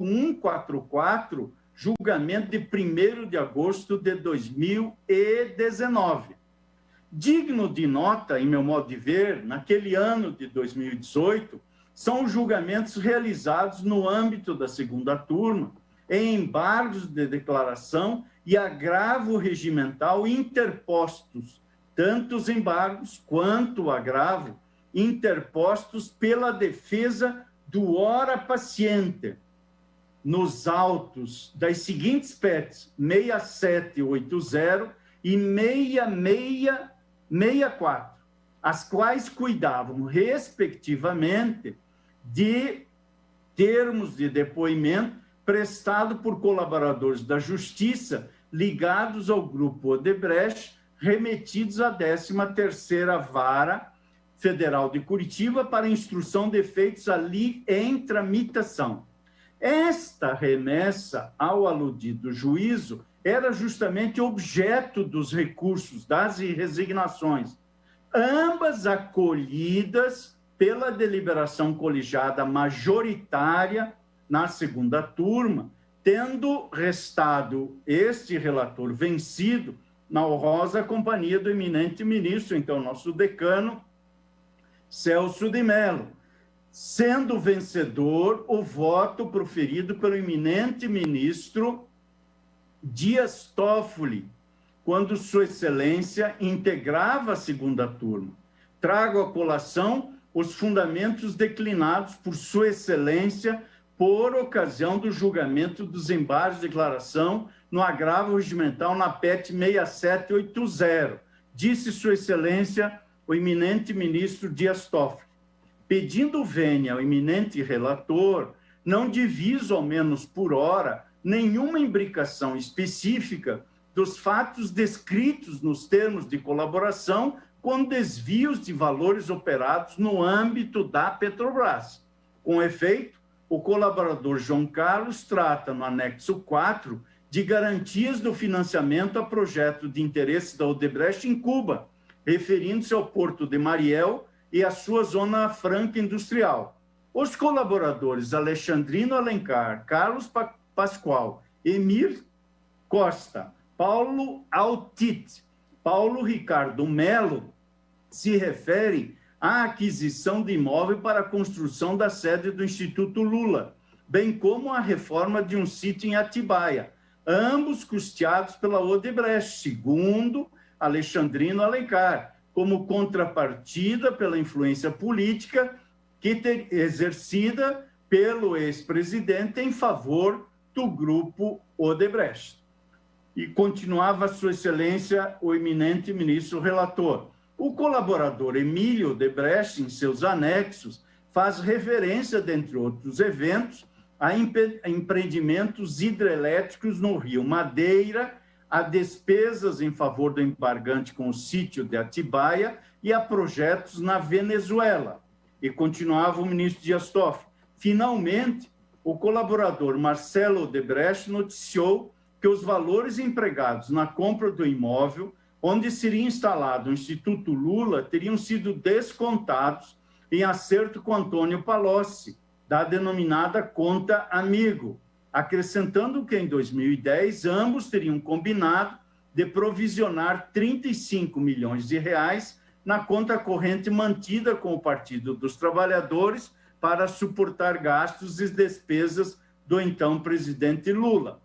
144, julgamento de 1º de agosto de 2019. Digno de nota, em meu modo de ver, naquele ano de 2018, são os julgamentos realizados no âmbito da segunda turma, em embargos de declaração e agravo regimental interpostos, tanto os embargos quanto o agravo interpostos pela defesa do ora paciente, nos autos das seguintes PETs 6780 e 6664, as quais cuidavam, respectivamente, de termos de depoimento prestado por colaboradores da Justiça ligados ao Grupo Odebrecht, remetidos à 13ª Vara Federal de Curitiba para instrução de feitos ali em tramitação. Esta remessa ao aludido juízo era justamente objeto dos recursos das resignações, ambas acolhidas pela deliberação colegiada majoritária na segunda turma, tendo restado este relator vencido na honrosa companhia do eminente ministro, então nosso decano, Celso de Mello, sendo vencedor o voto proferido pelo eminente ministro Dias Toffoli, quando Sua Excelência integrava a segunda turma. Trago à colação os fundamentos declinados por Sua Excelência por ocasião do julgamento dos embargos de declaração no agravo regimental na PET 6780. Disse Sua Excelência o eminente ministro Dias Toffoli, pedindo vênia ao eminente relator, não diviso, ao menos por hora, nenhuma imbricação específica dos fatos descritos nos termos de colaboração com desvios de valores operados no âmbito da Petrobras. Com efeito, o colaborador João Carlos trata, no anexo 4, de garantias do financiamento a projeto de interesse da Odebrecht em Cuba, referindo-se ao Porto de Mariel e à sua zona franca industrial. Os colaboradores Alexandrino Alencar, Carlos Pascoal, Emir Costa, Paulo Altit, Paulo Ricardo Melo, se referem à aquisição de imóvel para a construção da sede do Instituto Lula, bem como à reforma de um sítio em Atibaia, ambos custeados pela Odebrecht, segundo Alexandrino Alencar, como contrapartida pela influência política exercida pelo ex-presidente em favor do Grupo Odebrecht. E continuava Sua Excelência o eminente ministro relator. O colaborador Emílio Odebrecht, em seus anexos, faz referência, dentre outros eventos, a empreendimentos hidrelétricos no Rio Madeira, a despesas em favor do embargante com o sítio de Atibaia e a projetos na Venezuela. E continuava o ministro Dias Toffoli. Finalmente, o colaborador Marcelo Odebrecht noticiou que os valores empregados na compra do imóvel, onde seria instalado o Instituto Lula, teriam sido descontados em acerto com Antônio Palocci, da denominada conta amigo, acrescentando que em 2010 ambos teriam combinado de provisionar 35 milhões de reais na conta corrente mantida com o Partido dos Trabalhadores para suportar gastos e despesas do então presidente Lula.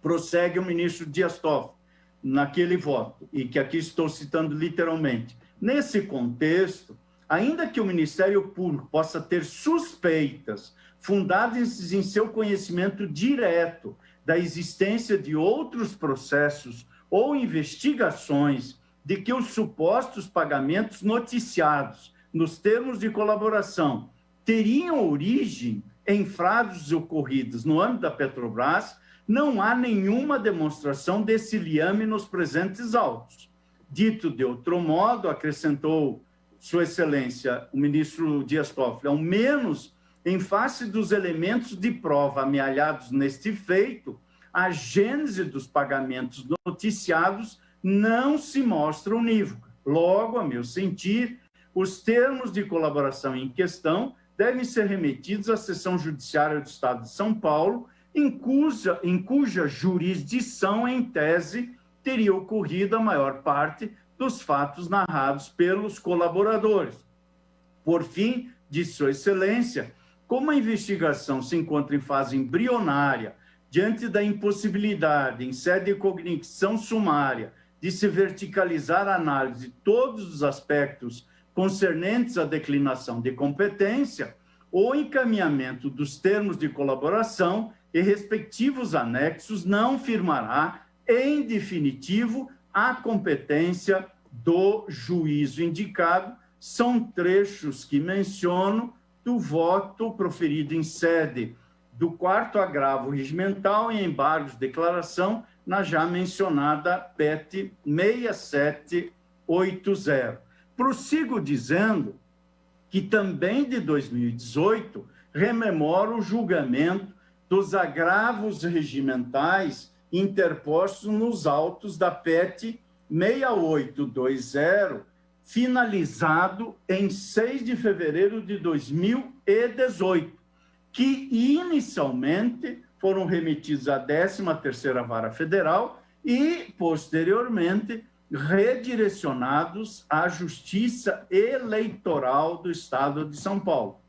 Prossegue o ministro Dias Toffoli naquele voto, e que aqui estou citando literalmente. Nesse contexto, ainda que o Ministério Público possa ter suspeitas fundadas em seu conhecimento direto da existência de outros processos ou investigações de que os supostos pagamentos noticiados nos termos de colaboração teriam origem em fraudes ocorridas no âmbito da Petrobras, não há nenhuma demonstração desse liame nos presentes autos. Dito de outro modo, acrescentou Sua Excelência, o ministro Dias Toffoli, ao menos em face dos elementos de prova amealhados neste feito, a gênese dos pagamentos noticiados não se mostra unívoca. Logo, a meu sentir, os termos de colaboração em questão devem ser remetidos à Seção Judiciária do Estado de São Paulo, em cuja jurisdição, em tese, teria ocorrido a maior parte dos fatos narrados pelos colaboradores. Por fim, disse Sua Excelência, como a investigação se encontra em fase embrionária, diante da impossibilidade, em sede de cognição sumária, de se verticalizar a análise de todos os aspectos concernentes à declinação de competência, o encaminhamento dos termos de colaboração e respectivos anexos não firmará, em definitivo, a competência do juízo indicado. São trechos que menciono do voto proferido em sede do 4º agravo regimental em embargos de declaração na já mencionada PET 6780. Prossigo dizendo que também de 2018 rememoro o julgamento dos agravos regimentais interpostos nos autos da PET 6820, finalizado em 6 de fevereiro de 2018, que inicialmente foram remetidos à 13ª Vara Federal e, posteriormente, redirecionados à Justiça Eleitoral do Estado de São Paulo.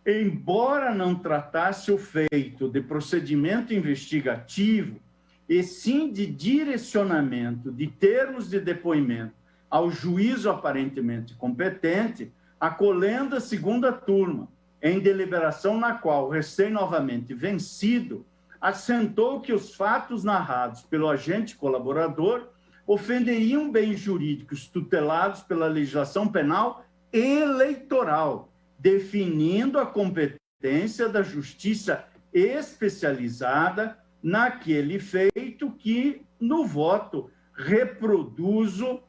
Embora não tratasse o feito de procedimento investigativo, e sim de direcionamento de termos de depoimento ao juízo aparentemente competente, acolhendo a segunda turma, em deliberação na qual o recém-novamente vencido assentou que os fatos narrados pelo agente colaborador ofenderiam bens jurídicos tutelados pela legislação penal eleitoral, definindo a competência da justiça especializada naquele feito que, no voto, reproduzo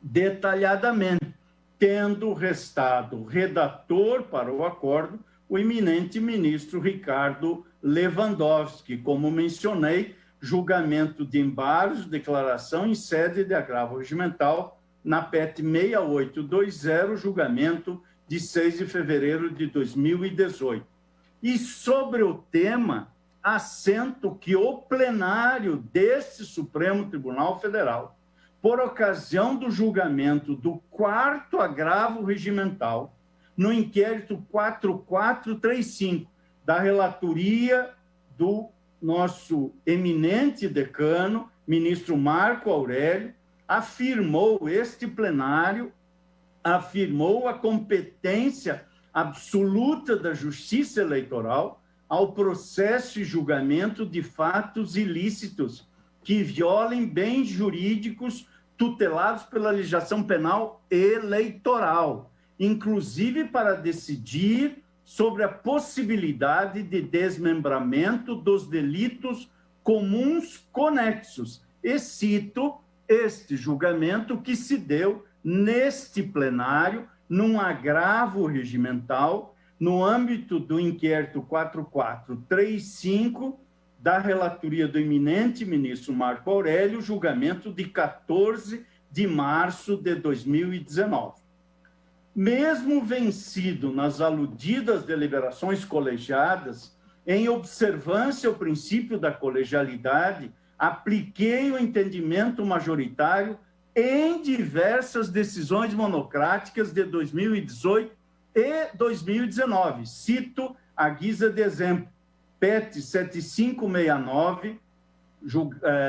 detalhadamente, tendo restado redator para o acordo o eminente ministro Ricardo Lewandowski, como mencionei, julgamento de embargos, declaração em sede de agravo regimental na PET 6820, julgamento de 6 de fevereiro de 2018. E sobre o tema, assento que o plenário deste Supremo Tribunal Federal, por ocasião do julgamento do 4º agravo regimental, no inquérito 4435, da relatoria do nosso eminente decano, ministro Marco Aurélio, este plenário afirmou a competência absoluta da Justiça Eleitoral ao processo e julgamento de fatos ilícitos que violem bens jurídicos tutelados pela legislação penal eleitoral, inclusive para decidir sobre a possibilidade de desmembramento dos delitos comuns conexos. E cito este julgamento que se deu neste plenário, num agravo regimental, no âmbito do inquérito 4435, da relatoria do eminente ministro Marco Aurélio, julgamento de 14 de março de 2019. Mesmo vencido nas aludidas deliberações colegiadas, em observância ao princípio da colegialidade, apliquei o entendimento majoritário em diversas decisões monocráticas de 2018 e 2019. Cito à guisa de exemplo: PET 7569,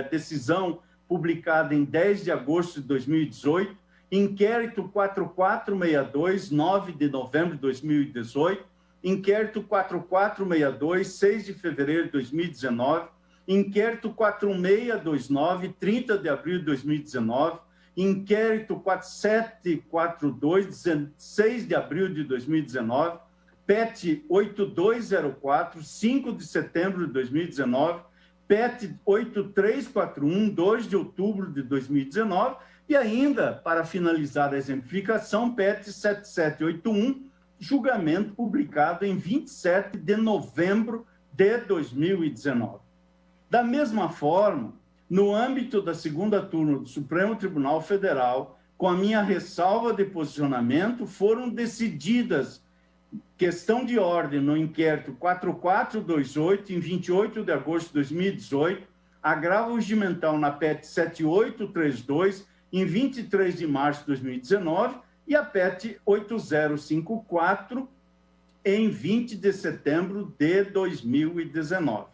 decisão publicada em 10 de agosto de 2018, inquérito 4462, 9 de novembro de 2018, inquérito 4462, 6 de fevereiro de 2019, inquérito 4629, 30 de abril de 2019, inquérito 4742, 16 de abril de 2019, PET 8204, 5 de setembro de 2019, PET 8341, 2 de outubro de 2019, e ainda, para finalizar a exemplificação, PET 7781, julgamento publicado em 27 de novembro de 2019. Da mesma forma, no âmbito da segunda turma do Supremo Tribunal Federal, com a minha ressalva de posicionamento, foram decididas questão de ordem no inquérito 4428, em 28 de agosto de 2018, agravo regimental na PET 7832, em 23 de março de 2019, e a PET 8054, em 20 de setembro de 2019.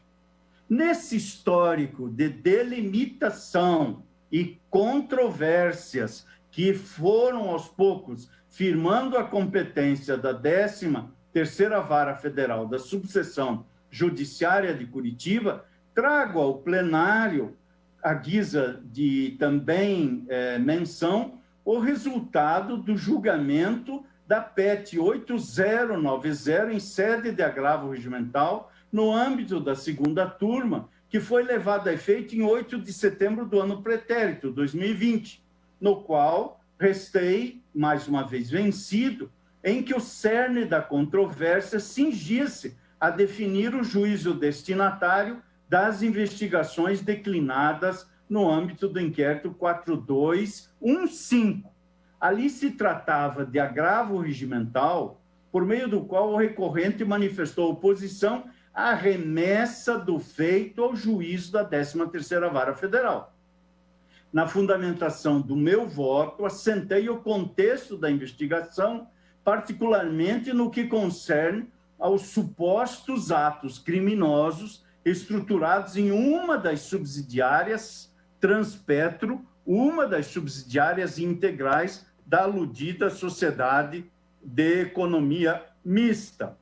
Nesse histórico de delimitação e controvérsias que foram, aos poucos, firmando a competência da 13ª Vara Federal da Subseção Judiciária de Curitiba, trago ao plenário, à guisa de também menção, o resultado do julgamento da PET 8090 em sede de agravo regimental, no âmbito da segunda turma, que foi levado a efeito em 8 de setembro do ano pretérito, 2020, no qual restei, mais uma vez, vencido, em que o cerne da controvérsia cingisse a definir o juízo destinatário das investigações declinadas no âmbito do inquérito 4215. Ali se tratava de agravo regimental, por meio do qual o recorrente manifestou oposição à remessa do feito ao juízo da 13ª Vara Federal. Na fundamentação do meu voto, assentei o contexto da investigação, particularmente no que concerne aos supostos atos criminosos estruturados em uma das subsidiárias Transpetro, uma das subsidiárias integrais da aludida Sociedade de Economia Mista.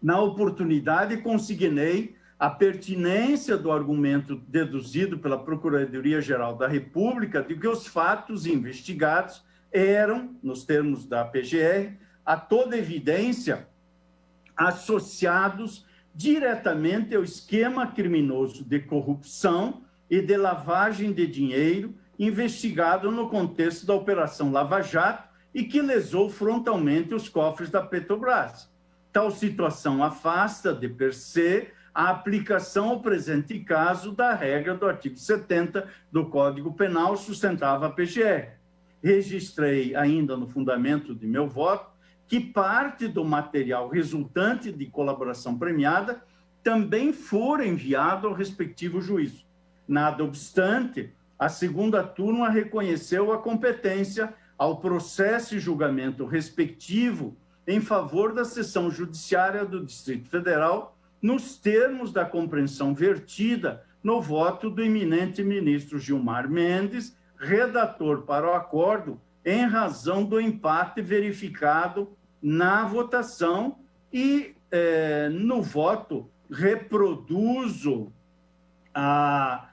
Na oportunidade, consignei a pertinência do argumento deduzido pela Procuradoria-Geral da República de que os fatos investigados eram, nos termos da PGR, a toda evidência, associados diretamente ao esquema criminoso de corrupção e de lavagem de dinheiro investigado no contexto da Operação Lava Jato e que lesou frontalmente os cofres da Petrobras. Tal situação afasta, de per se, a aplicação ao presente caso da regra do artigo 70 do Código Penal, sustentava a PGR. Registrei ainda no fundamento de meu voto que parte do material resultante de colaboração premiada também for enviado ao respectivo juízo. Nada obstante, a segunda turma reconheceu a competência ao processo e julgamento respectivo em favor da seção judiciária do Distrito Federal, nos termos da compreensão vertida no voto do eminente ministro Gilmar Mendes, redator para o acordo, em razão do empate verificado na votação e, no voto, reproduzo a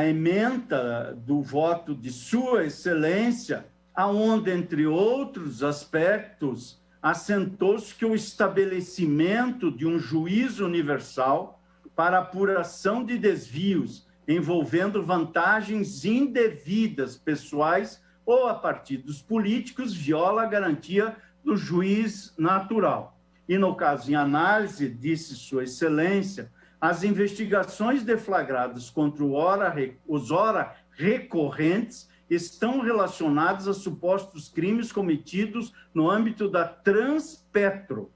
ementa do voto de Sua Excelência, aonde, entre outros aspectos, assentou-se que o estabelecimento de um juízo universal para apuração de desvios envolvendo vantagens indevidas pessoais ou a partidos políticos viola a garantia do juiz natural. E, no caso em análise, disse Sua Excelência, as investigações deflagradas contra os ora recorrentes estão relacionados a supostos crimes cometidos no âmbito da Transpetro.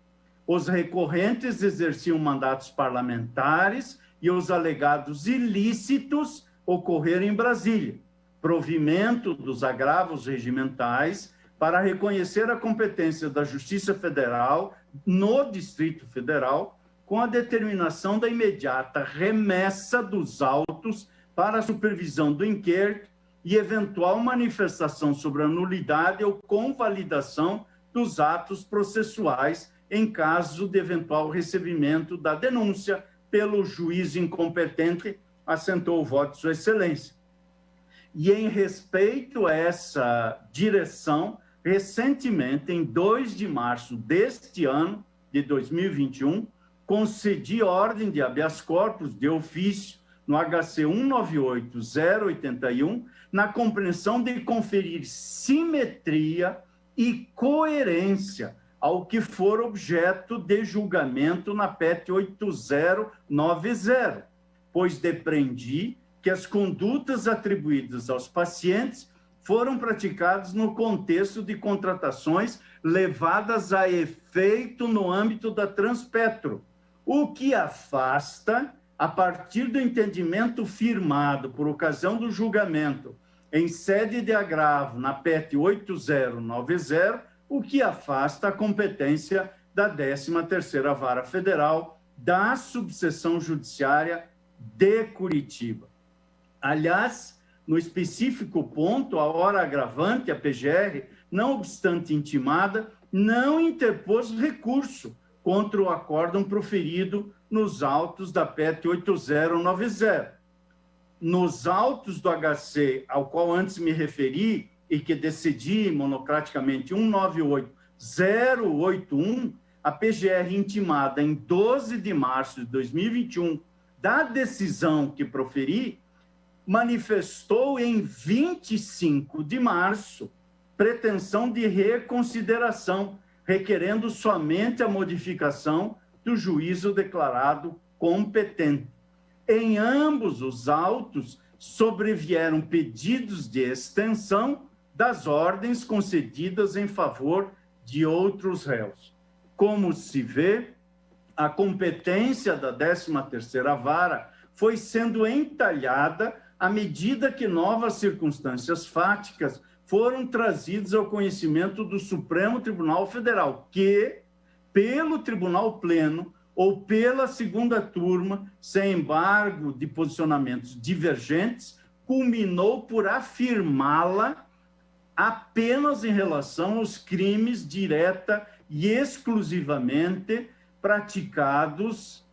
Os recorrentes exerciam mandatos parlamentares e os alegados ilícitos ocorreram em Brasília. Provimento dos agravos regimentais para reconhecer a competência da Justiça Federal no Distrito Federal com a determinação da imediata remessa dos autos para a supervisão do inquérito e eventual manifestação sobre a nulidade ou convalidação dos atos processuais em caso de eventual recebimento da denúncia pelo juiz incompetente, assentou o voto de Sua Excelência. E em respeito a essa direção, recentemente, em 2 de março deste ano, de 2021, concedi ordem de habeas corpus de ofício no HC 198081, na compreensão de conferir simetria e coerência ao que for objeto de julgamento na PET 8090, pois depreendi que as condutas atribuídas aos pacientes foram praticadas no contexto de contratações levadas a efeito no âmbito da Transpetro, o que afasta, a partir do entendimento firmado por ocasião do julgamento em sede de agravo na PET 8090, o que afasta a competência da 13ª Vara Federal da Subseção Judiciária de Curitiba. Aliás, no específico ponto, a hora agravante, a PGR, não obstante intimada, não interpôs recurso contra o acórdão proferido nos autos da PET 8090. Nos autos do HC, ao qual antes me referi e que decidi monocraticamente 198081, a PGR intimada em 12 de março de 2021 da decisão que proferi, manifestou em 25 de março pretensão de reconsideração, requerendo somente a modificação do juízo declarado competente. Em ambos os autos, sobrevieram pedidos de extensão das ordens concedidas em favor de outros réus. Como se vê, a competência da 13ª Vara foi sendo entalhada à medida que novas circunstâncias fáticas foram trazidas ao conhecimento do Supremo Tribunal Federal, que, pelo Tribunal Pleno ou pela segunda turma, sem embargo de posicionamentos divergentes, culminou por afirmá-la apenas em relação aos crimes direta e exclusivamente praticados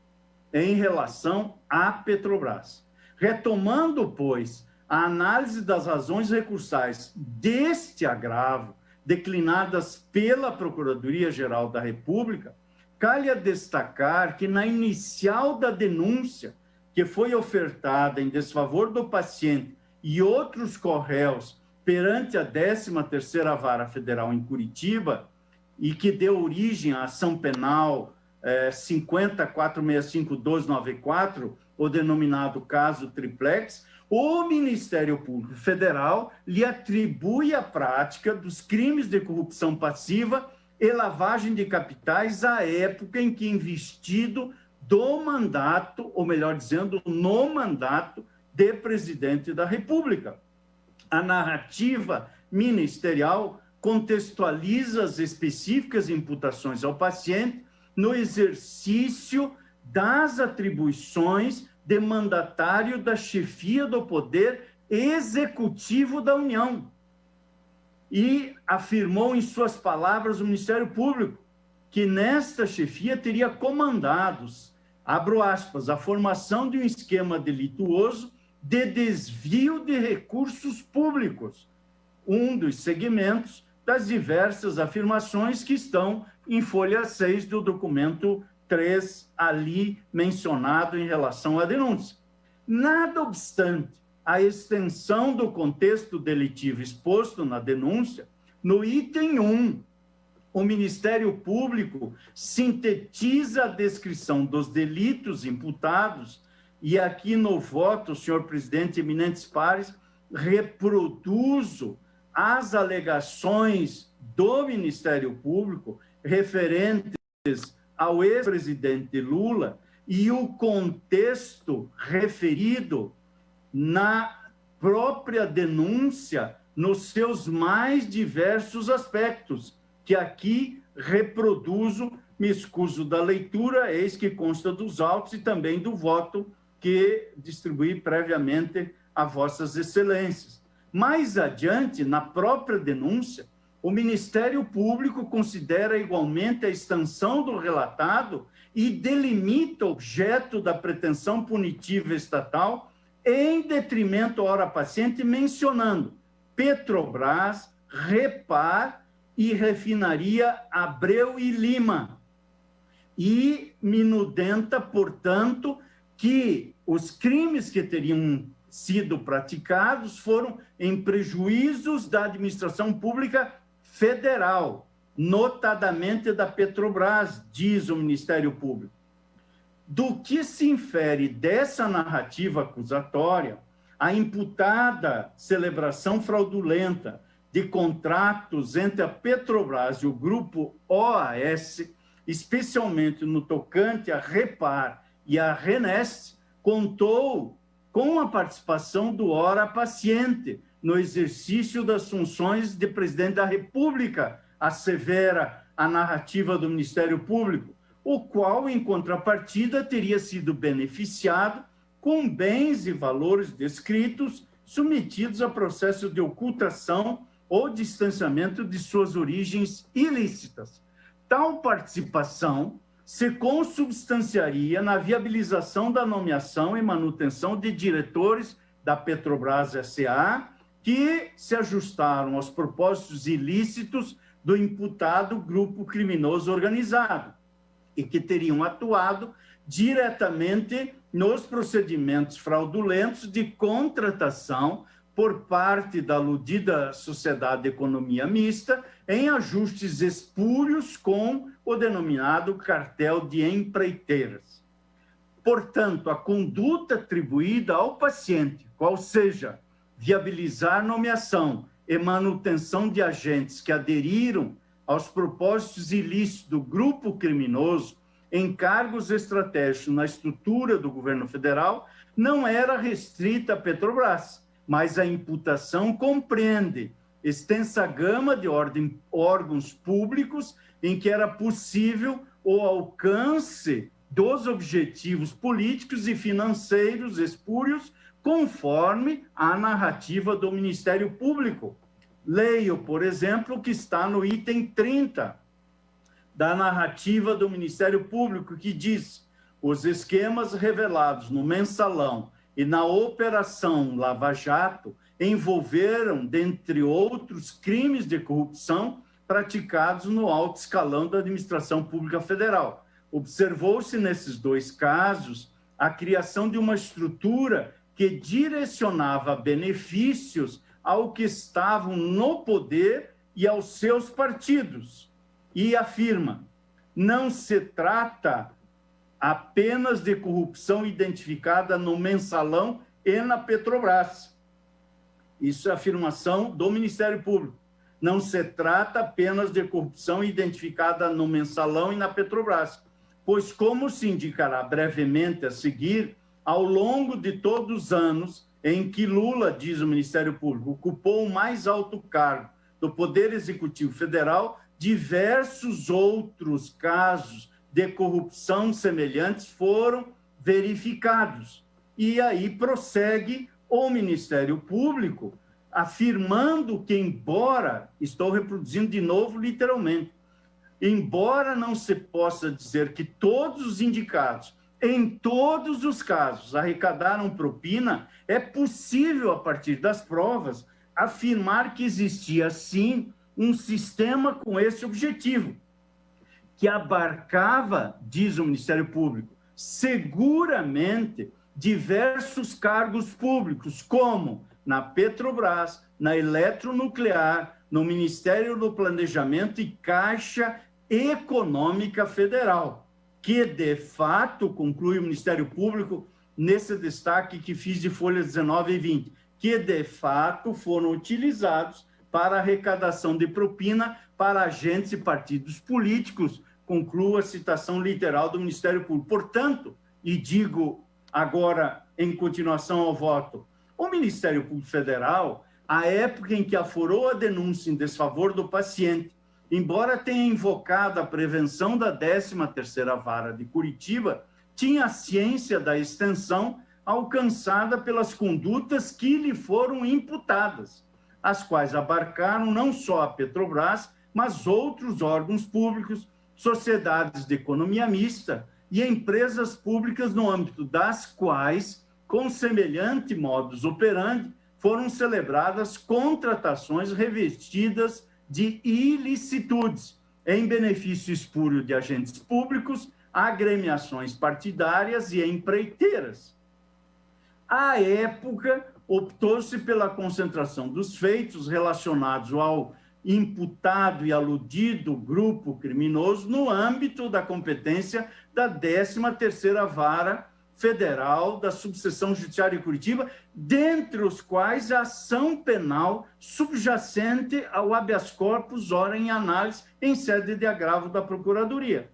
em relação à Petrobras. Retomando, pois, a análise das razões recursais deste agravo, declinadas pela Procuradoria-Geral da República, cabe destacar que na inicial da denúncia, que foi ofertada em desfavor do paciente e outros corréus perante a 13ª Vara Federal em Curitiba, e que deu origem à ação penal 50.465.1294, o denominado caso Triplex, o Ministério Público Federal lhe atribui a prática dos crimes de corrupção passiva e lavagem de capitais à época em que investido do mandato, ou melhor dizendo, no mandato de presidente da República. A narrativa ministerial contextualiza as específicas imputações ao paciente no exercício das atribuições de mandatário da chefia do Poder Executivo da União. E afirmou em suas palavras o Ministério Público que nesta chefia teria comandados, abro aspas, a formação de um esquema delituoso de desvio de recursos públicos, um dos segmentos das diversas afirmações que estão em folha 6 do documento 3, ali mencionado em relação à denúncia. Nada obstante a extensão do contexto delitivo exposto na denúncia, no item 1, o Ministério Público sintetiza a descrição dos delitos imputados, e aqui no voto, senhor presidente, eminentes pares, reproduzo as alegações do Ministério Público referentes ao ex-presidente Lula e o contexto referido na própria denúncia nos seus mais diversos aspectos, que aqui reproduzo, me excuso da leitura, eis que consta dos autos e também do voto que distribuí previamente a vossas excelências. Mais adiante, na própria denúncia, o Ministério Público considera igualmente a extensão do relatado e delimita objeto da pretensão punitiva estatal em detrimento à hora paciente, mencionando Petrobras, Repar e Refinaria Abreu e Lima. E minudenta, portanto, que os crimes que teriam sido praticados foram em prejuízos da administração pública federal, notadamente da Petrobras, diz o Ministério Público. Do que se infere dessa narrativa acusatória, a imputada celebração fraudulenta de contratos entre a Petrobras e o grupo OAS, especialmente no tocante à Repar e à Renest, contou com a participação do ora paciente no exercício das funções de presidente da República, assevera a narrativa do Ministério Público, o qual, em contrapartida, teria sido beneficiado com bens e valores descritos submetidos a processo de ocultação ou distanciamento de suas origens ilícitas. Tal participação se consubstanciaria na viabilização da nomeação e manutenção de diretores da Petrobras S.A., que se ajustaram aos propósitos ilícitos do imputado grupo criminoso organizado e que teriam atuado diretamente nos procedimentos fraudulentos de contratação por parte da aludida Sociedade de Economia Mista em ajustes espúrios com o denominado cartel de empreiteiras. Portanto, a conduta atribuída ao paciente, qual seja viabilizar nomeação e manutenção de agentes que aderiram aos propósitos ilícitos do grupo criminoso em cargos estratégicos na estrutura do governo federal, não era restrita à Petrobras, mas a imputação compreende extensa gama de órgãos públicos em que era possível o alcance dos objetivos políticos e financeiros espúrios, conforme a narrativa do Ministério Público. Leio, por exemplo, o que está no item 30 da narrativa do Ministério Público, que diz: os esquemas revelados no Mensalão e na Operação Lava Jato envolveram, dentre outros, crimes de corrupção praticados no alto escalão da administração pública federal. Observou-se nesses dois casos a criação de uma estrutura que direcionava benefícios ao que estavam no poder e aos seus partidos. E afirma: não se trata apenas de corrupção identificada no Mensalão e na Petrobras. Isso é afirmação do Ministério Público. Não se trata apenas de corrupção identificada no Mensalão e na Petrobras, pois, como se indicará brevemente a seguir, ao longo de todos os anos em que Lula, diz o Ministério Público, ocupou o mais alto cargo do Poder Executivo Federal, diversos outros casos de corrupção semelhantes foram verificados. E aí prossegue o Ministério Público, afirmando que, embora, estou reproduzindo de novo literalmente, embora não se possa dizer que todos os indicados, em todos os casos, arrecadaram propina, é possível, a partir das provas, afirmar que existia, sim, um sistema com esse objetivo, que abarcava, diz o Ministério Público, seguramente diversos cargos públicos, como na Petrobras, na Eletronuclear, no Ministério do Planejamento e Caixa Econômica Federal, que, de fato, conclui o Ministério Público nesse destaque que fiz de folhas 19 e 20, que, de fato, foram utilizados para arrecadação de propina para agentes e partidos políticos, conclua a citação literal do Ministério Público. Portanto, e digo agora em continuação ao voto, o Ministério Público Federal, à época em que afurou a denúncia em desfavor do paciente, embora tenha invocado a prevenção da 13ª Vara de Curitiba, tinha ciência da extensão alcançada pelas condutas que lhe foram imputadas, as quais abarcaram não só a Petrobras, mas outros órgãos públicos, sociedades de economia mista e empresas públicas no âmbito das quais, com semelhante modus operandi, foram celebradas contratações revestidas de ilicitudes em benefício espúrio de agentes públicos, agremiações partidárias e empreiteiras. À época, optou-se pela concentração dos feitos relacionados ao imputado e aludido grupo criminoso no âmbito da competência da 13ª Vara Federal da Subseção Judiciária de Curitiba, dentre os quais a ação penal subjacente ao habeas corpus, ora em análise em sede de agravo da Procuradoria.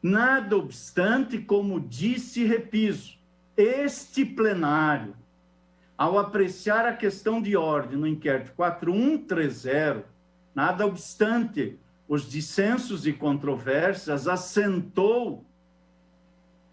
Nada obstante, como disse e repiso, este plenário, ao apreciar a questão de ordem no inquérito 4130, nada obstante os dissensos e controvérsias, assentou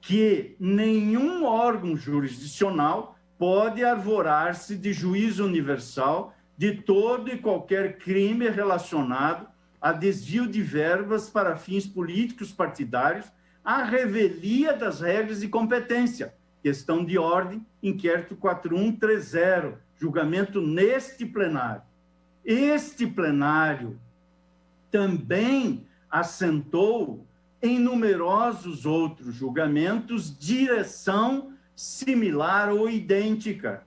que nenhum órgão jurisdicional pode arvorar-se de juízo universal de todo e qualquer crime relacionado a desvio de verbas para fins políticos partidários, à revelia das regras de competência. Questão de ordem, inquérito 4130, julgamento neste plenário. Este plenário também assentou em numerosos outros julgamentos direção similar ou idêntica.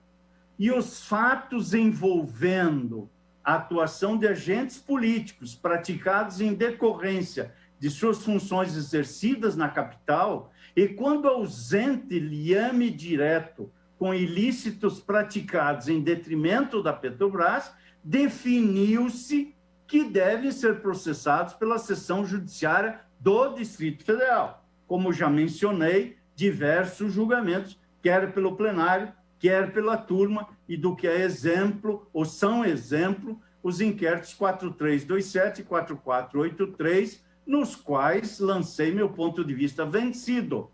E os fatos envolvendo a atuação de agentes políticos praticados em decorrência de suas funções exercidas na capital e, quando ausente liame direto com ilícitos praticados em detrimento da Petrobras, definiu-se que devem ser processados pela seção judiciária do Distrito Federal. Como já mencionei, diversos julgamentos, quer pelo plenário, quer pela turma, e do que é exemplo, ou são exemplo, os inquéritos 4327 e 4483, nos quais lancei meu ponto de vista vencido.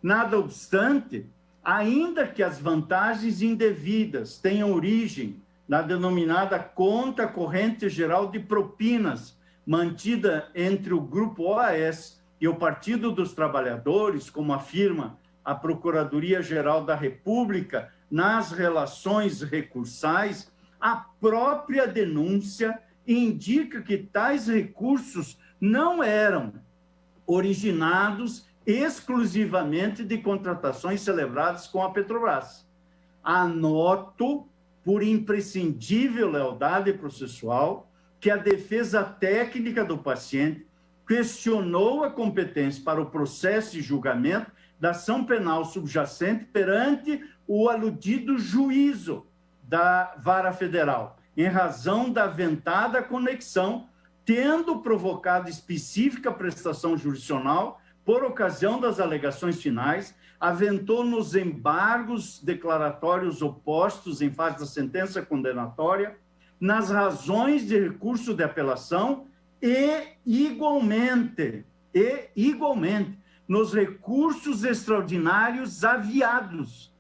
Nada obstante, ainda que as vantagens indevidas tenham origem na denominada conta corrente geral de propinas, mantida entre o Grupo OAS e o Partido dos Trabalhadores, como afirma a Procuradoria-Geral da República nas relações recursais, a própria denúncia indica que tais recursos não eram originados exclusivamente de contratações celebradas com a Petrobras. Anoto, por imprescindível lealdade processual, que a defesa técnica do paciente questionou a competência para o processo e julgamento da ação penal subjacente perante o aludido juízo da Vara Federal, em razão da aventada conexão, tendo provocado específica prestação jurisdicional por ocasião das alegações finais, aventou nos embargos declaratórios opostos em face da sentença condenatória, nas razões de recurso de apelação e, igualmente, nos recursos extraordinários aviados.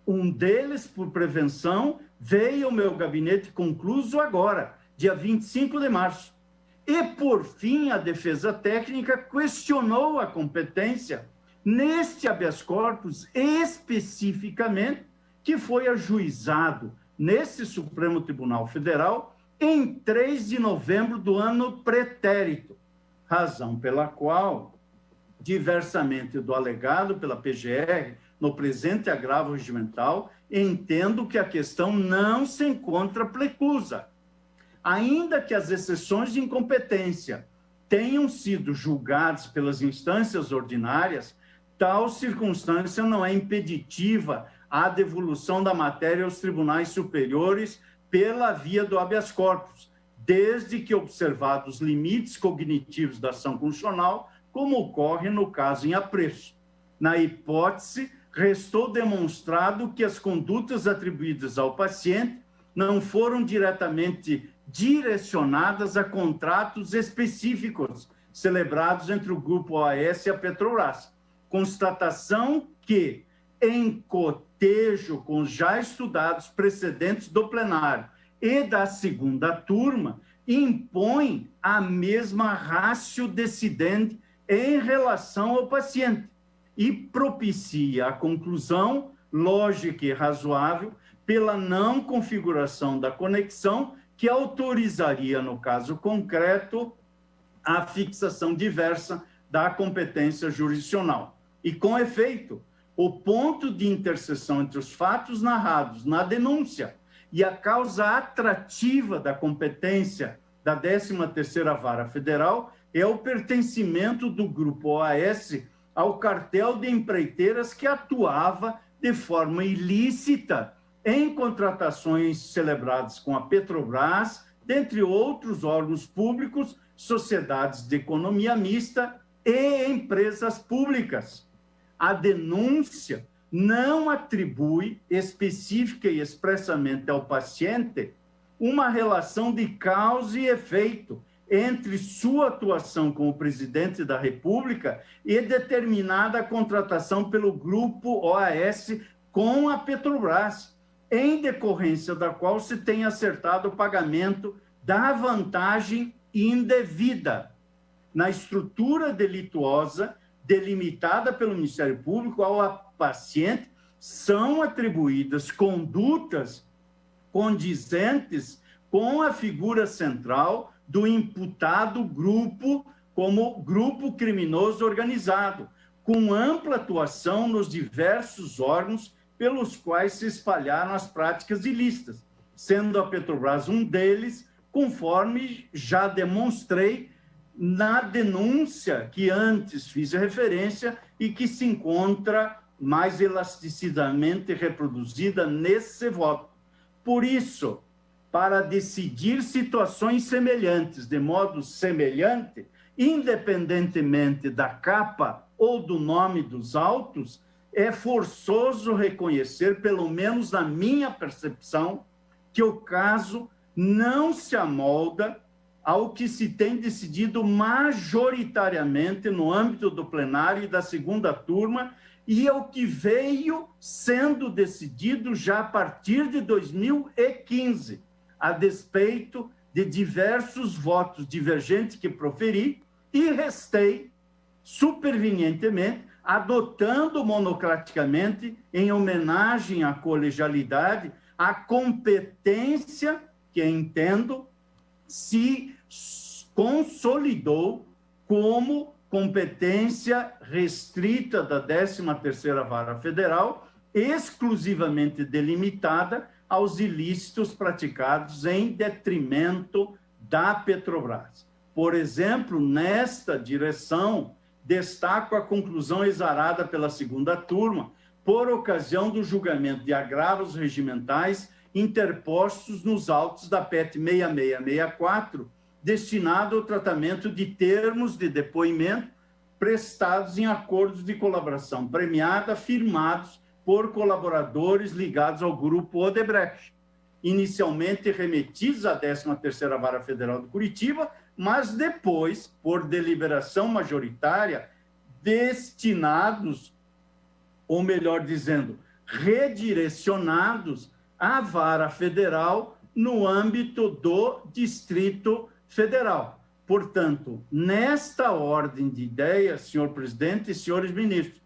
Um deles, por prevenção, veio ao meu gabinete concluso agora, dia 25 de março. E, por fim, a defesa técnica questionou a competência neste habeas corpus especificamente, que foi ajuizado nesse Supremo Tribunal Federal em 3 de novembro do ano pretérito, razão pela qual, diversamente do alegado pela PGR no presente agravo regimental, entendo que a questão não se encontra preclusa. Ainda que as exceções de incompetência tenham sido julgadas pelas instâncias ordinárias, tal circunstância não é impeditiva à devolução da matéria aos tribunais superiores pela via do habeas corpus, desde que observados os limites cognitivos da ação constitucional, como ocorre no caso em apreço. Na hipótese, restou demonstrado que as condutas atribuídas ao paciente não foram diretamente direcionadas a contratos específicos celebrados entre o Grupo OAS e a Petrobras. Constatação que, em cotejo com os já estudados precedentes do plenário e da segunda turma, impõe a mesma ratio decidente em relação ao paciente e propicia a conclusão lógica e razoável pela não configuração da conexão que autorizaria, no caso concreto, a fixação diversa da competência jurisdicional. E, com efeito, o ponto de interseção entre os fatos narrados na denúncia e a causa atrativa da competência da 13ª Vara Federal é o pertencimento do Grupo OAS ao cartel de empreiteiras que atuava de forma ilícita em contratações celebradas com a Petrobras, dentre outros órgãos públicos, sociedades de economia mista e empresas públicas. A denúncia não atribui específica e expressamente ao paciente uma relação de causa e efeito entre sua atuação como presidente da República e determinada contratação pelo Grupo OAS com a Petrobras, em decorrência da qual se tem acertado o pagamento da vantagem indevida. Na estrutura delituosa delimitada pelo Ministério Público ao paciente, são atribuídas condutas condizentes com a figura central do imputado grupo como grupo criminoso organizado, com ampla atuação nos diversos órgãos pelos quais se espalharam as práticas ilícitas, sendo a Petrobras um deles, conforme já demonstrei na denúncia que antes fiz referência e que se encontra mais elasticidamente reproduzida nesse voto. Por isso, para decidir situações semelhantes, de modo semelhante, independentemente da capa ou do nome dos autos, é forçoso reconhecer, pelo menos na minha percepção, que o caso não se amolda ao que se tem decidido majoritariamente no âmbito do plenário e da segunda turma e ao que veio sendo decidido já a partir de 2015, a despeito de diversos votos divergentes que proferi e restei, supervenientemente, adotando monocraticamente, em homenagem à colegialidade, a competência que, entendo, se consolidou como competência restrita da 13ª Vara Federal, exclusivamente delimitada aos ilícitos praticados em detrimento da Petrobras. Por exemplo, nesta direção, destaco a conclusão exarada pela segunda turma, por ocasião do julgamento de agravos regimentais interpostos nos autos da PET 6664, destinado ao tratamento de termos de depoimento prestados em acordos de colaboração premiada firmados por colaboradores ligados ao Grupo Odebrecht, inicialmente remetidos à 13ª Vara Federal de Curitiba, mas depois, por deliberação majoritária, destinados, ou melhor dizendo, redirecionados à Vara Federal no âmbito do Distrito Federal. Portanto, nesta ordem de ideias, senhor presidente e senhores ministros,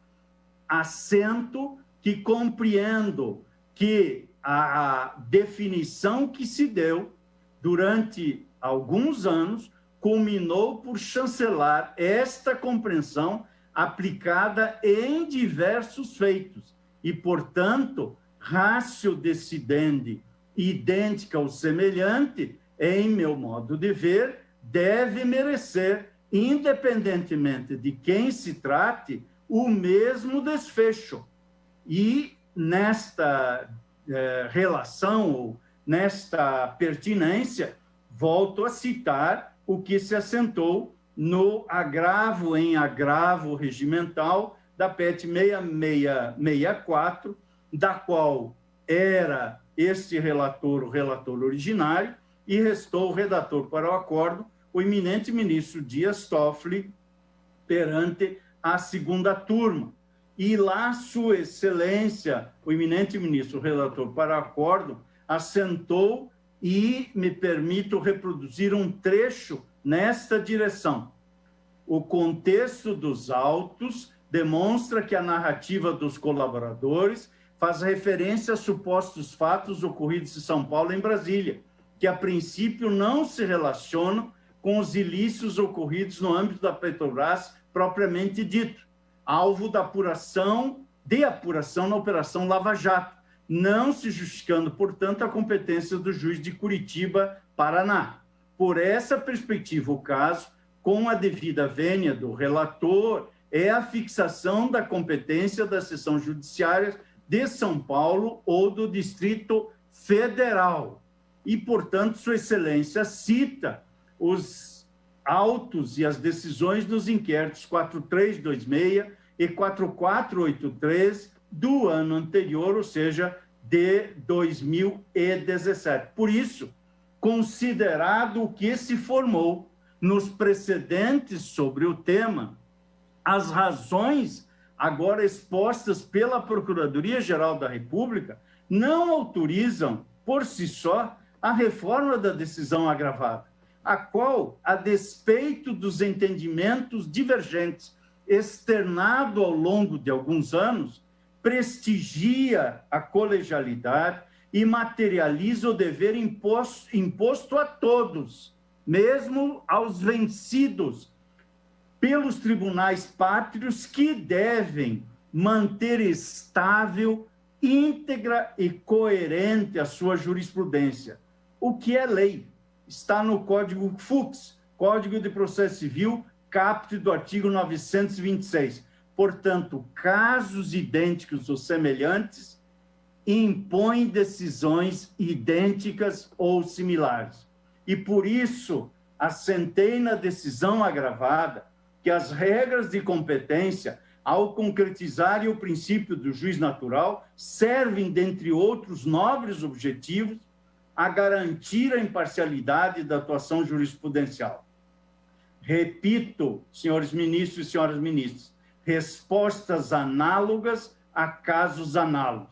assento que compreendo que a definição que se deu durante alguns anos culminou por chancelar esta compreensão aplicada em diversos feitos e, portanto, ratio decidendi idêntica ou semelhante, em meu modo de ver, deve merecer, independentemente de quem se trate, o mesmo desfecho. E nesta relação, ou nesta pertinência, volto a citar o que se assentou no agravo em agravo regimental da PET 6664, da qual era este relator o relator originário e restou o redator para o acordo, o eminente ministro Dias Toffoli, perante a segunda turma. E lá, Sua Excelência, o eminente ministro relator para o acordo, assentou e me permito reproduzir um trecho nesta direção. O contexto dos autos demonstra que a narrativa dos colaboradores faz referência a supostos fatos ocorridos em São Paulo e em Brasília, que a princípio não se relacionam com os ilícitos ocorridos no âmbito da Petrobras propriamente dito, alvo da apuração na Operação Lava Jato, não se justificando, portanto, a competência do juiz de Curitiba, Paraná. Por essa perspectiva, o caso, com a devida vênia do relator, é a fixação da competência da seção judiciária de São Paulo ou do Distrito Federal. E, portanto, Sua Excelência cita os autos e as decisões dos inquéritos 4326 e 4483 do ano anterior, ou seja, de 2017. Por isso, considerado o que se formou nos precedentes sobre o tema, as razões agora expostas pela Procuradoria-Geral da República não autorizam, por si só, a reforma da decisão agravada, a qual, a despeito dos entendimentos divergentes externado ao longo de alguns anos, prestigia a colegialidade e materializa o dever imposto a todos, mesmo aos vencidos, pelos tribunais pátrios, que devem manter estável, íntegra e coerente a sua jurisprudência. O que é lei? Está no Código Fux, Código de Processo Civil, caput do artigo 926. Portanto, casos idênticos ou semelhantes impõem decisões idênticas ou similares. E, por isso, assentei na decisão agravada que as regras de competência, ao concretizarem o princípio do juiz natural, servem, dentre outros nobres objetivos, a garantir a imparcialidade da atuação jurisprudencial. Repito, senhores ministros e senhoras ministras, respostas análogas a casos análogos,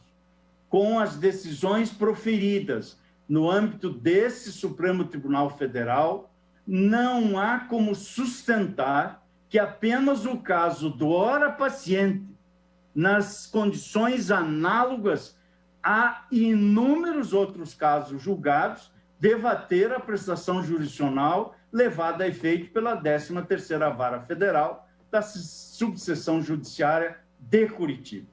com as decisões proferidas no âmbito desse Supremo Tribunal Federal, não há como sustentar que apenas o caso do ora paciente, nas condições análogas a inúmeros outros casos julgados, deva ter a prestação jurisdicional levada a efeito pela 13ª Vara Federal da Subseção Judiciária de Curitiba.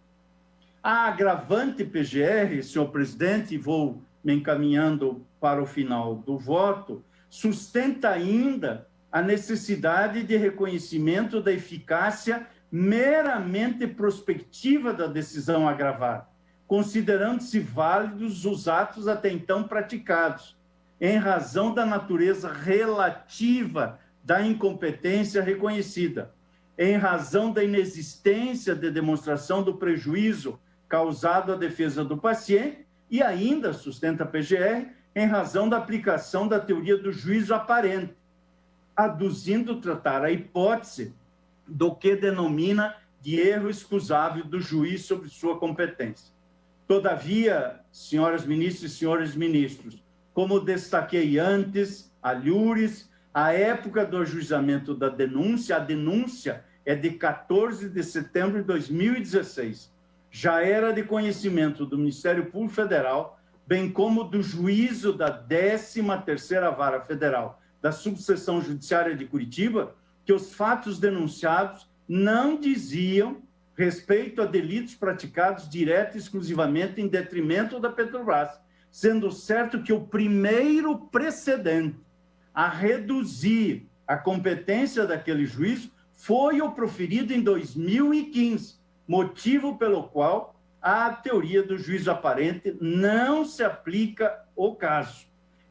A agravante PGR, senhor presidente, e vou me encaminhando para o final do voto, sustenta ainda a necessidade de reconhecimento da eficácia meramente prospectiva da decisão agravada, considerando-se válidos os atos até então praticados, em razão da natureza relativa da incompetência reconhecida, em razão da inexistência de demonstração do prejuízo causado à defesa do paciente e ainda, sustenta a PGR, em razão da aplicação da teoria do juízo aparente, aduzindo tratar a hipótese do que denomina de erro excusável do juiz sobre sua competência. Todavia, senhoras ministras e senhores ministros, como destaquei antes, alhures, a época do ajuizamento da denúncia, a denúncia é de 14 de setembro de 2016, já era de conhecimento do Ministério Público Federal, bem como do juízo da 13ª Vara Federal da Subseção Judiciária de Curitiba, que os fatos denunciados não diziam respeito a delitos praticados direto e exclusivamente em detrimento da Petrobras, sendo certo que o primeiro precedente a reduzir a competência daquele juízo foi o proferido em 2015, motivo pelo qual a teoria do juízo aparente não se aplica ao caso.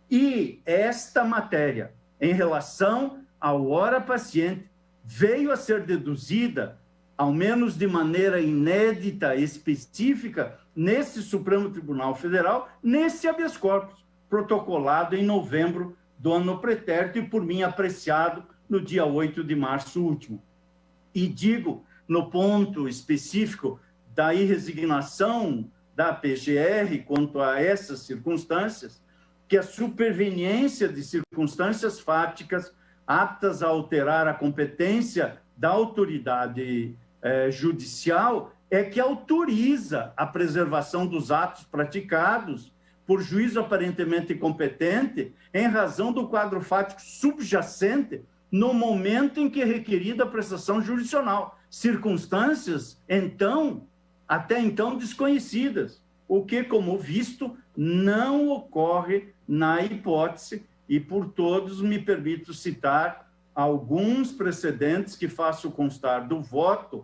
E esta matéria, em relação ao ora paciente, veio a ser deduzida, ao menos de maneira inédita e específica, nesse Supremo Tribunal Federal, nesse habeas corpus, protocolado em novembro do ano pretérito e por mim apreciado no dia 8 de março último. E digo, no ponto específico da irresignação da PGR quanto a essas circunstâncias, que a superveniência de circunstâncias fáticas aptas a alterar a competência da autoridade judicial é que autoriza a preservação dos atos praticados por juízo aparentemente incompetente em razão do quadro fático subjacente no momento em que é requerida a prestação jurisdicional. Circunstâncias, até então desconhecidas, o que, como visto, não ocorre na hipótese, e por todos me permito citar alguns precedentes que faço constar do voto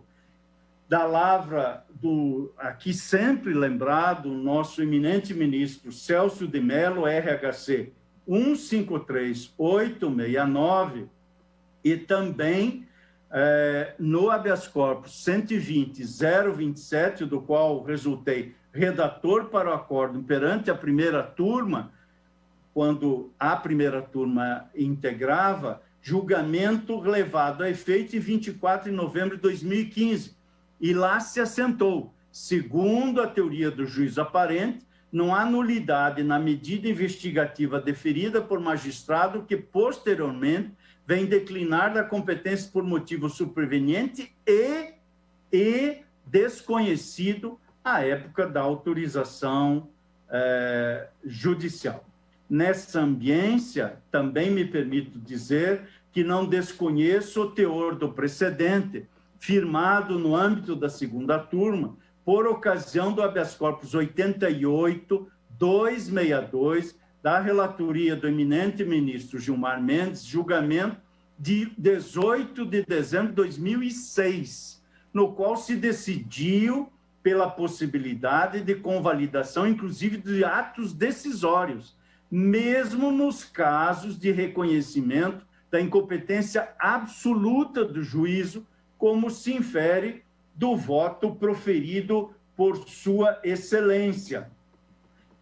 da lavra do, aqui sempre lembrado, nosso eminente ministro Celso de Mello, RHC 153869, e também no habeas corpus 120.027, do qual resultei redator para o acórdão perante a primeira turma, quando a primeira turma integrava, julgamento levado a efeito em 24 de novembro de 2015. E lá se assentou, segundo a teoria do juízo aparente, não há nulidade na medida investigativa deferida por magistrado que, posteriormente, vem declinar da competência por motivo superveniente e desconhecido à época da autorização judicial. Nessa ambiência, também me permito dizer que não desconheço o teor do precedente, firmado no âmbito da segunda turma, por ocasião do habeas corpus 88.262, da relatoria do eminente ministro Gilmar Mendes, julgamento de 18 de dezembro de 2006, no qual se decidiu pela possibilidade de convalidação, inclusive de atos decisórios, mesmo nos casos de reconhecimento da incompetência absoluta do juízo, como se infere do voto proferido por Sua Excelência.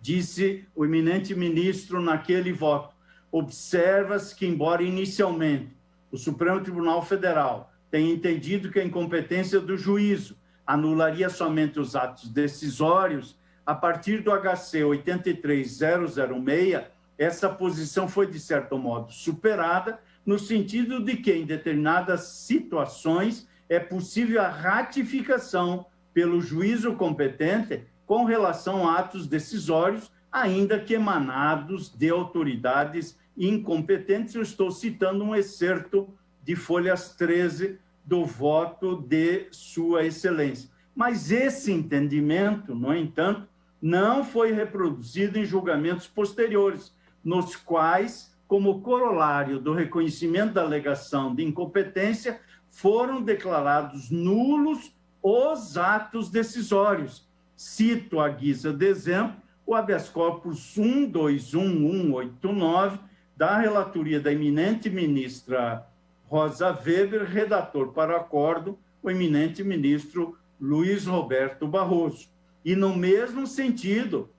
Disse o eminente ministro naquele voto: observa-se que, embora inicialmente o Supremo Tribunal Federal tenha entendido que a incompetência do juízo anularia somente os atos decisórios, a partir do HC 83006, essa posição foi, de certo modo, superada, no sentido de que, em determinadas situações, é possível a ratificação pelo juízo competente com relação a atos decisórios, ainda que emanados de autoridades incompetentes. Eu estou citando um excerto de folhas 13 do voto de Sua Excelência. Mas esse entendimento, no entanto, não foi reproduzido em julgamentos posteriores, nos quais, como corolário do reconhecimento da alegação de incompetência, foram declarados nulos os atos decisórios. Cito à guisa de exemplo o habeas corpus 121189, da relatoria da eminente ministra Rosa Weber, redator para o acórdão, o eminente ministro Luiz Roberto Barroso. E, no mesmo sentido,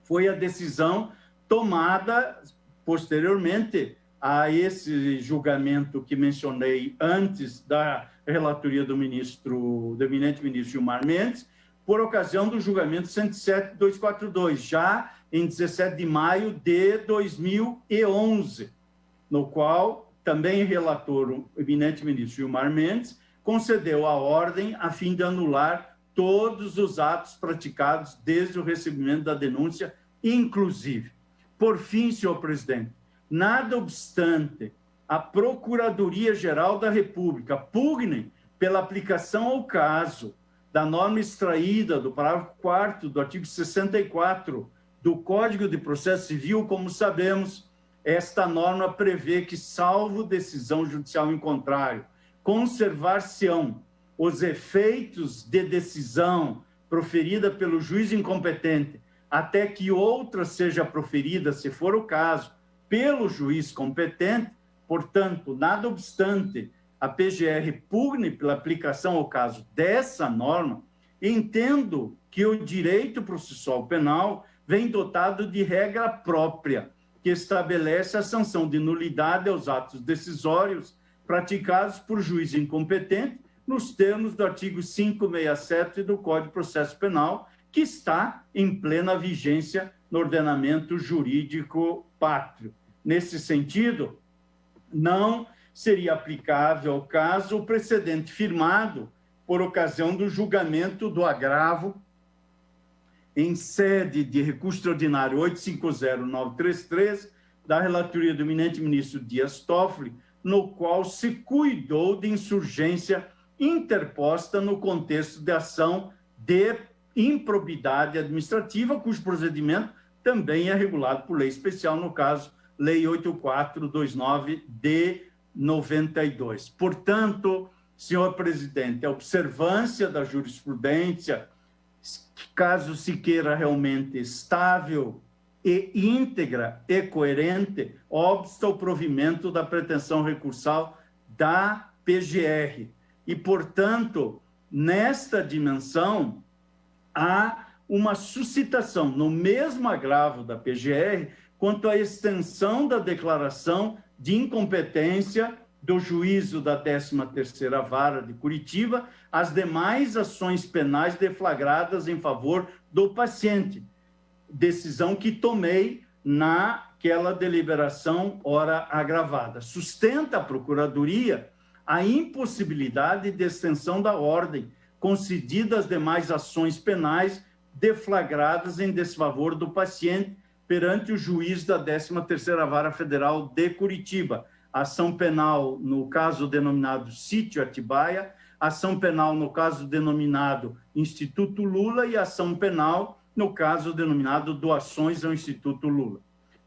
foi a decisão tomada posteriormente a esse julgamento que mencionei antes da relatoria do eminente ministro Gilmar Mendes, por ocasião do julgamento 107.242, já em 17 de maio de 2011, no qual também relator o eminente ministro Gilmar Mendes concedeu a ordem a fim de anular todos os atos praticados desde o recebimento da denúncia, inclusive. Por fim, senhor presidente, nada obstante a Procuradoria-Geral da República pugne pela aplicação ao caso da norma extraída do parágrafo 4º do artigo 64 do Código de Processo Civil, como sabemos, esta norma prevê que, salvo decisão judicial em contrário, conservar-se-ão os efeitos de decisão proferida pelo juiz incompetente até que outra seja proferida, se for o caso, pelo juiz competente. Portanto, nada obstante a PGR pugne pela aplicação ao caso dessa norma, entendo que o direito processual penal vem dotado de regra própria, que estabelece a sanção de nulidade aos atos decisórios praticados por juiz incompetente, nos termos do artigo 567 do Código de Processo Penal, que está em plena vigência no ordenamento jurídico pátrio. Nesse sentido, não seria aplicável ao caso o precedente firmado por ocasião do julgamento do agravo em sede de recurso extraordinário 850.933, da relatoria do eminente ministro Dias Toffoli, no qual se cuidou de insurgência interposta no contexto de ação de improbidade administrativa, cujo procedimento também é regulado por lei especial, no caso, Lei 8429 de 92. Portanto, senhor presidente, a observância da jurisprudência, caso se queira realmente estável e íntegra e coerente, obsta o provimento da pretensão recursal da PGR. E, portanto, nesta dimensão, há uma suscitação no mesmo agravo da PGR quanto à extensão da declaração de incompetência do juízo da 13ª Vara de Curitiba às demais ações penais deflagradas em favor do paciente, decisão que tomei naquela deliberação ora agravada. Sustenta a Procuradoria a impossibilidade de extensão da ordem concedida às demais ações penais deflagradas em desfavor do paciente perante o juiz da 13ª Vara Federal de Curitiba. Ação penal no caso denominado Sítio Atibaia, ação penal no caso denominado Instituto Lula e ação penal no caso denominado Doações ao Instituto Lula.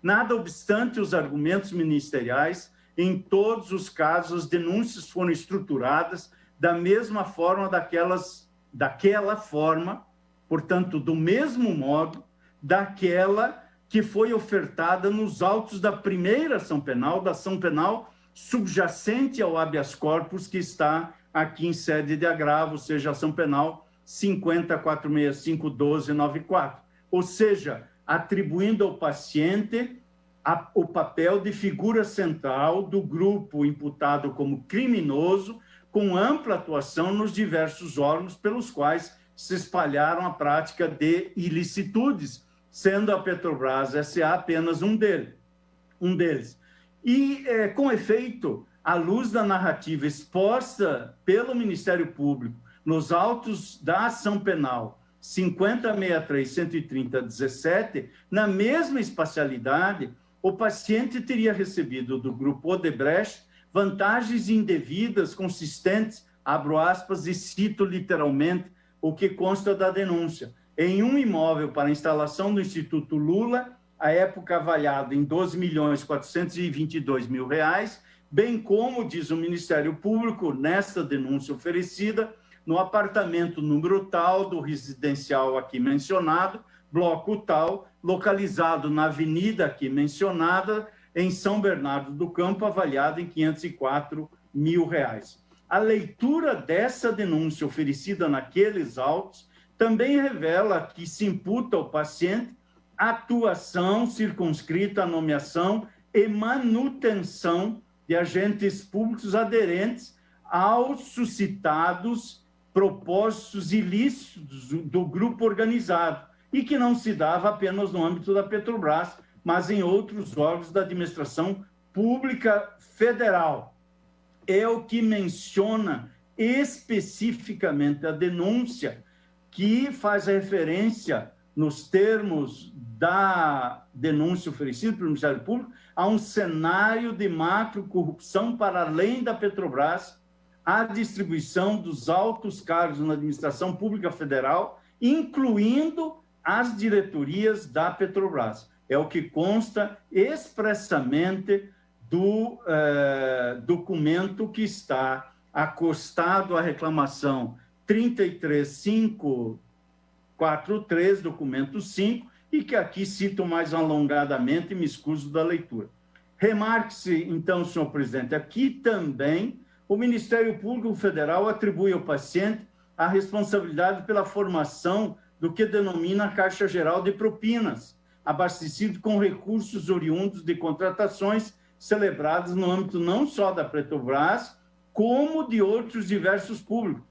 Nada obstante os argumentos ministeriais, em todos os casos, as denúncias foram estruturadas da mesma forma daquela forma, portanto, do mesmo modo, daquela que foi ofertada nos autos da primeira ação penal, da ação penal subjacente ao habeas corpus, que está aqui em sede de agravo, ou seja, ação penal 50.465.12.94. Ou seja, atribuindo ao paciente o papel de figura central do grupo imputado como criminoso, com ampla atuação nos diversos órgãos pelos quais se espalharam a prática de ilicitudes, sendo a Petrobras S.A. apenas um deles. E, com efeito, à luz da narrativa exposta pelo Ministério Público nos autos da ação penal 50.63.130.17, na mesma espacialidade, o paciente teria recebido do grupo Odebrecht vantagens indevidas consistentes, abro aspas e cito literalmente o que consta da denúncia, em um imóvel para instalação do Instituto Lula, à época avaliado em R$ 12.422.000, bem como, diz o Ministério Público, nesta denúncia oferecida, no apartamento número tal do residencial aqui mencionado, bloco tal, localizado na avenida aqui mencionada, em São Bernardo do Campo, avaliado em R$ 504.000. A leitura dessa denúncia oferecida naqueles autos também revela que se imputa ao paciente atuação circunscrita à nomeação e manutenção de agentes públicos aderentes aos suscitados propósitos ilícitos do grupo organizado e que não se dava apenas no âmbito da Petrobras, mas em outros órgãos da administração pública federal. É o que menciona especificamente a denúncia, que faz referência, nos termos da denúncia oferecida pelo Ministério Público, a um cenário de macrocorrupção para além da Petrobras, a distribuição dos altos cargos na administração pública federal, incluindo as diretorias da Petrobras. É o que consta expressamente do documento que está acostado à reclamação 33543, documento 5, e que aqui cito mais alongadamente e me excuso da leitura. Remarque-se, então, senhor presidente, aqui também o Ministério Público Federal atribui ao paciente a responsabilidade pela formação do que denomina a Caixa Geral de Propinas, abastecido com recursos oriundos de contratações celebradas no âmbito não só da Petrobras, como de outros diversos públicos.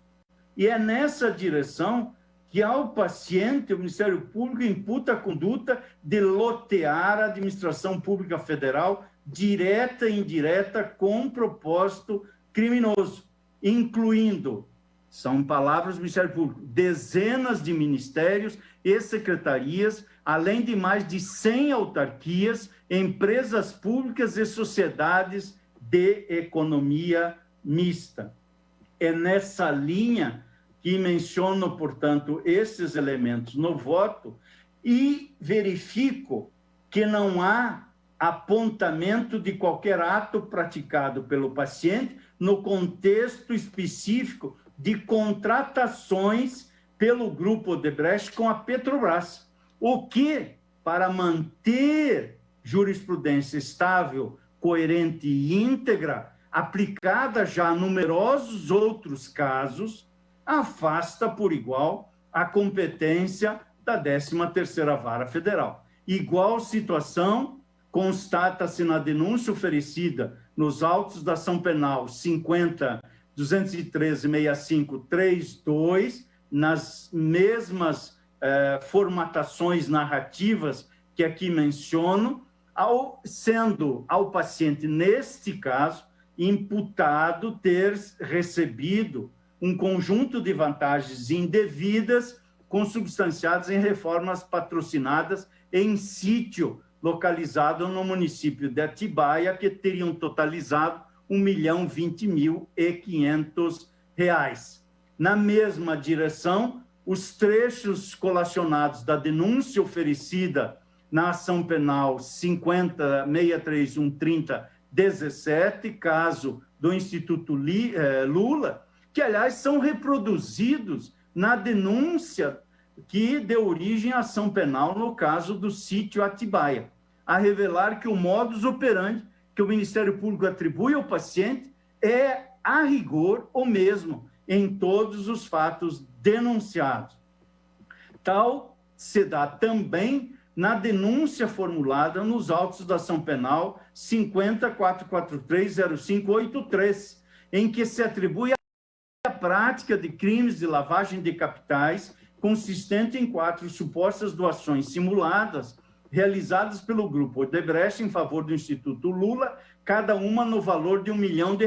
E é nessa direção que ao paciente o Ministério Público imputa a conduta de lotear a administração pública federal direta e indireta com propósito criminoso, incluindo, são palavras do Ministério Público, dezenas de ministérios e secretarias, além de mais de 100 autarquias, empresas públicas e sociedades de economia mista. É nessa linha que menciono, portanto, esses elementos no voto e verifico que não há apontamento de qualquer ato praticado pelo paciente no contexto específico de contratações pelo Grupo Odebrecht com a Petrobras, o que, para manter jurisprudência estável, coerente e íntegra, aplicada já a numerosos outros casos, afasta por igual a competência da 13ª Vara Federal. Igual situação constata-se na denúncia oferecida nos autos da ação penal 50.213.6532, nas mesmas formatações narrativas que aqui menciono, sendo ao paciente, neste caso, imputado ter recebido um conjunto de vantagens indevidas consubstanciadas em reformas patrocinadas em sítio localizado no município de Atibaia, que teriam totalizado R$1.020.500. Na mesma direção, os trechos colacionados da denúncia oferecida na ação penal 50.631.30.17, caso do Instituto Lula, que, aliás, são reproduzidos na denúncia que deu origem à ação penal no caso do sítio Atibaia, a revelar que o modus operandi que o Ministério Público atribui ao paciente é, a rigor, o mesmo em todos os fatos denunciados. Tal se dá também na denúncia formulada nos autos da ação penal 50.443.0583, em que se atribui a prática de crimes de lavagem de capitais consistente em 4 supostas doações simuladas realizadas pelo Grupo Odebrecht em favor do Instituto Lula, cada uma no valor de R$1 milhão,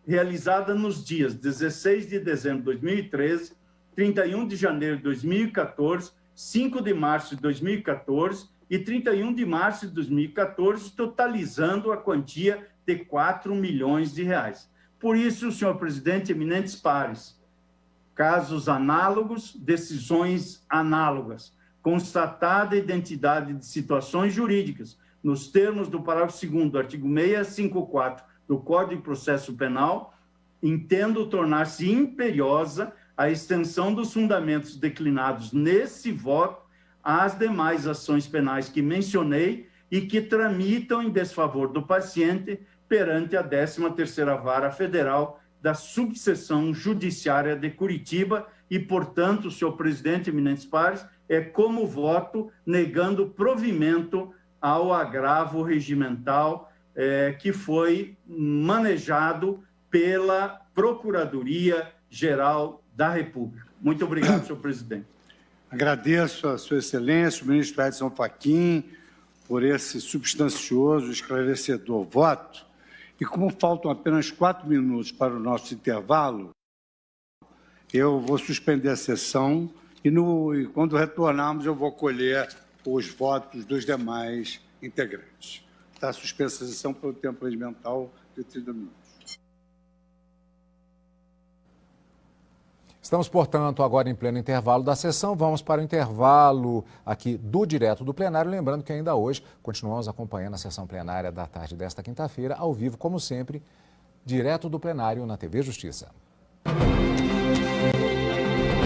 realizada nos dias 16 de dezembro de 2013, 31 de janeiro de 2014, 5 de março de 2014 e 31 de março de 2014, totalizando a quantia de R$4 milhões. Por isso, senhor presidente, eminentes pares, casos análogos, decisões análogas, constatada a identidade de situações jurídicas, nos termos do parágrafo 2º do artigo 654 do Código de Processo Penal, entendo tornar-se imperiosa a extensão dos fundamentos declinados nesse voto às demais ações penais que mencionei e que tramitam em desfavor do paciente perante a 13ª Vara Federal da Subseção Judiciária de Curitiba e, portanto, senhor presidente, eminentes pares, é como voto negando provimento ao agravo regimental que foi manejado pela Procuradoria-Geral da República. Muito obrigado, senhor presidente. Agradeço a sua excelência, o ministro Edson Fachin, por esse substancioso, esclarecedor voto. E como faltam apenas 4 minutos para o nosso intervalo, eu vou suspender a sessão e quando retornarmos eu vou colher os votos dos demais integrantes. Está suspensa a sessão pelo tempo regimental de 30 minutos. Estamos, portanto, agora em pleno intervalo da sessão. Vamos para o intervalo aqui do Direto do Plenário. Lembrando que ainda hoje continuamos acompanhando a sessão plenária da tarde desta quinta-feira, ao vivo, como sempre, direto do plenário na TV Justiça.